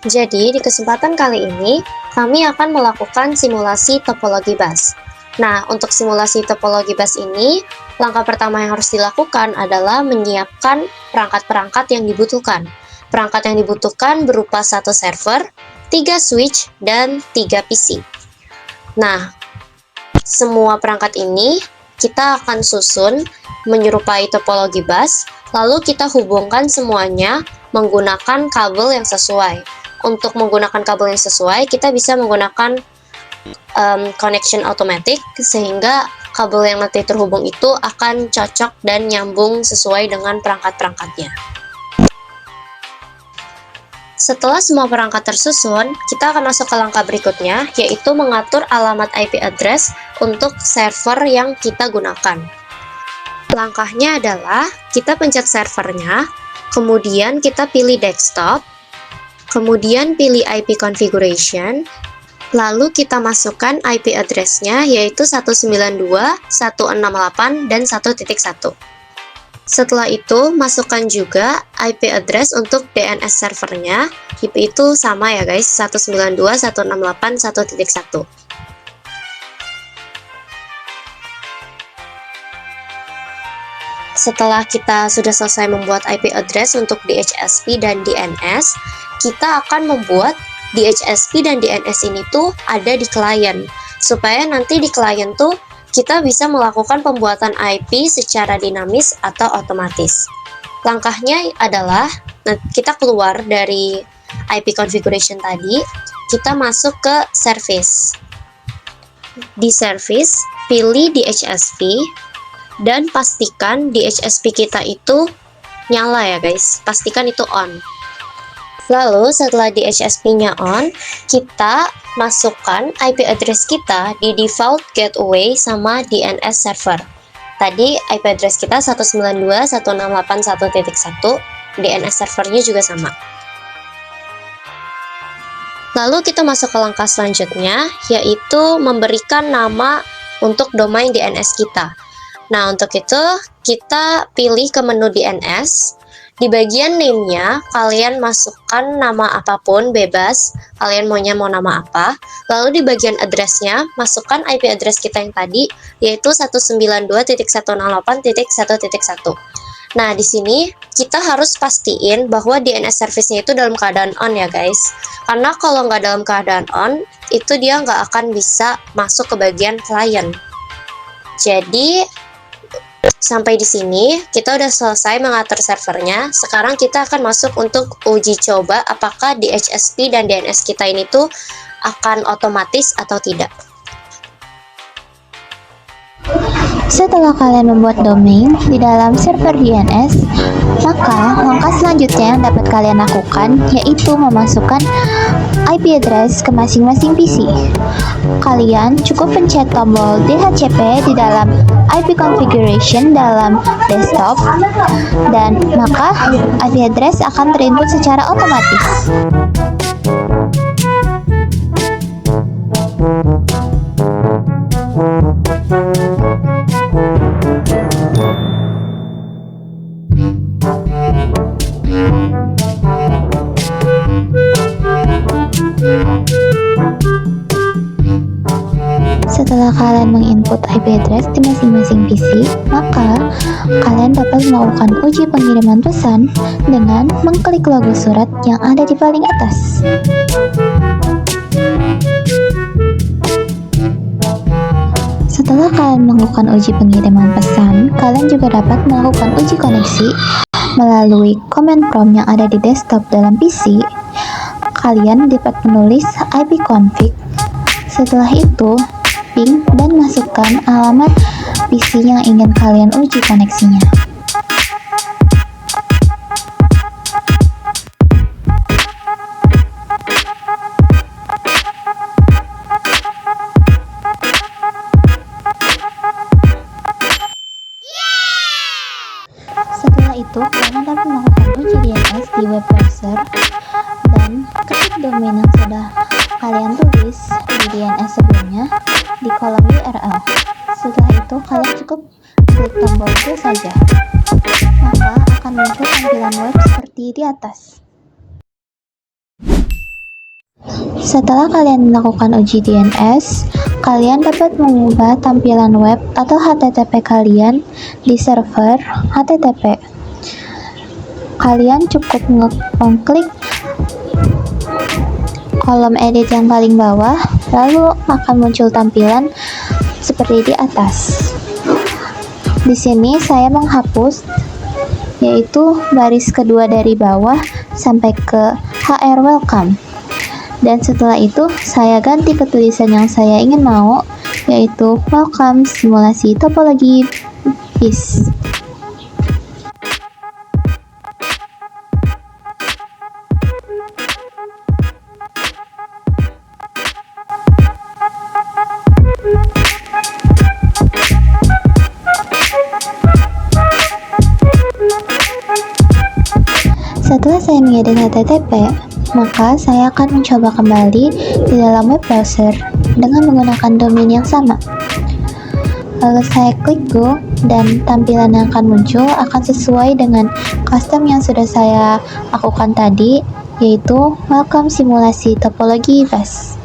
Jadi, di kesempatan kali ini, kami akan melakukan simulasi topologi bus. Nah, untuk simulasi topologi bus ini, langkah pertama yang harus dilakukan adalah menyiapkan perangkat-perangkat yang dibutuhkan. Perangkat yang dibutuhkan berupa satu server, 3 switch, dan 3 PC. Nah, semua perangkat ini kita akan susun menyerupai topologi bus, lalu kita hubungkan semuanya menggunakan kabel yang sesuai. Untuk menggunakan kabel yang sesuai, kita bisa menggunakan connection automatic, sehingga kabel yang nanti terhubung itu akan cocok dan nyambung sesuai dengan perangkat-perangkatnya. Setelah semua perangkat tersusun, kita akan masuk ke langkah berikutnya, yaitu mengatur alamat IP address untuk server yang kita gunakan. Langkahnya adalah, kita pencet servernya, kemudian kita pilih desktop, kemudian pilih IP configuration, lalu kita masukkan IP address-nya yaitu 192.168 dan 1.1. Setelah itu, masukkan juga IP address untuk DNS servernya, itu sama ya guys, 192.168 1.1. Setelah kita sudah selesai membuat IP address untuk DHCP dan DNS, kita akan membuat DHCP dan DNS ini tuh ada di klien, supaya nanti di klien tuh kita bisa melakukan pembuatan IP secara dinamis atau otomatis. Langkahnya adalah, kita keluar dari IP configuration tadi, kita masuk ke service. Di service, pilih DHCP, dan pastikan DHCP kita itu nyala ya guys, pastikan itu on. Lalu setelah DHCP-nya on, kita masukkan IP address kita di default gateway sama DNS server. Tadi IP address kita 192.168.1.1, DNS servernya juga sama. Lalu kita masuk ke langkah selanjutnya, yaitu memberikan nama untuk domain DNS kita. Nah, untuk itu, kita pilih ke menu DNS. Di bagian name-nya, kalian masukkan nama apapun, bebas. Kalian maunya mau nama apa. Lalu di bagian address-nya, masukkan IP address kita yang tadi, yaitu 192.168.1.1. Nah, di sini, kita harus pastiin bahwa DNS service-nya itu dalam keadaan on ya guys. Karena kalau nggak dalam keadaan on, itu dia nggak akan bisa masuk ke bagian client. Jadi, sampai di sini, kita udah selesai mengatur servernya. Sekarang kita akan masuk untuk uji coba apakah DHCP dan DNS kita ini tuh akan otomatis atau tidak. Setelah kalian membuat domain di dalam server DNS, maka langkah selanjutnya yang dapat kalian lakukan yaitu memasukkan IP address ke masing-masing PC. Kalian cukup pencet tombol DHCP di dalam IP configuration dalam desktop, dan maka IP address akan terinput secara otomatis. Setelah kalian menginput IP address di masing-masing PC, maka kalian dapat melakukan uji pengiriman pesan dengan mengklik logo surat yang ada di paling atas. Setelah kalian melakukan uji pengiriman pesan, kalian juga dapat melakukan uji koneksi melalui command prompt yang ada di desktop dalam PC. Kalian dapat menulis ipconfig. Setelah itu, ping dan masukkan alamat PC yang ingin kalian uji koneksinya. Setelah itu, kalian dapat melakukan uji DNS di web browser dan ketik domain yang sudah kalian tulis di DNS sebelumnya di kolom URL. Setelah itu, kalian cukup klik tombol Go saja, maka akan muncul tampilan web seperti di atas. Setelah kalian melakukan uji DNS, kalian dapat mengubah tampilan web atau HTTP kalian di server HTTP. Kalian cukup mengklik kolom edit yang paling bawah, lalu akan muncul tampilan seperti di atas. Di sini saya menghapus, yaitu baris kedua dari bawah sampai ke HR welcome. Dan setelah itu, saya ganti ke tulisan yang saya ingin mau, yaitu welcome simulasi topologi BIS. Setelah saya mengedit HTTP, maka saya akan mencoba kembali di dalam web browser dengan menggunakan domain yang sama. Lalu saya klik go, dan tampilan yang akan muncul akan sesuai dengan custom yang sudah saya lakukan tadi, yaitu welcome simulasi topologi BIS.